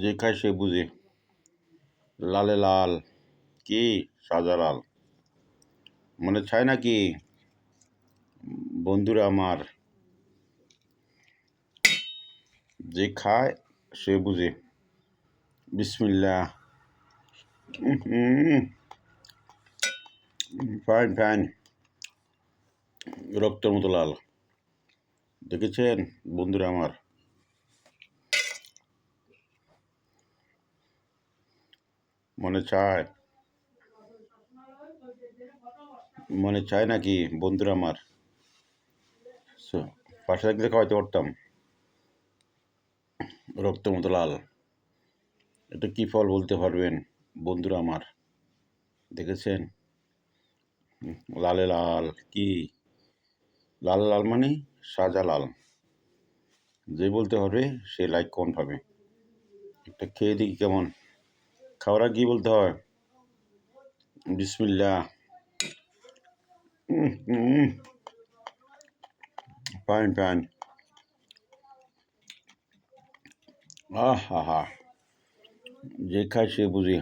যে খায় সে বুঝে। লালে লাল কি শাহজালাল। মনে চায় নাকি বন্ধুরা আমার, যে খায় সে বুঝে। বিসমিল্লাহ। ফাইন ফাইন, রক্তের মতো লাল। দেখেছেন বন্ধুরা আমার, মনে চায় নাকি বন্ধুরা আমার, পাশে থাকলে খাওয়াইতে পারতাম। রক্তের মতো লাল, এটা কি ফল বলতে পারবেন বন্ধুরা আমার? দেখেছেন লালে লাল কি, লাল লাল মানে শাহজালাল। যে বলতে পারবে সে লাইক কমেন্ট পাবে। একটা খেয়ে দেখি কেমন। খাওয়ার আগে কি বলতে হয়? বিসমিল্লাহ। Fine fine. আহা হা, যে খায় সে বুঝে।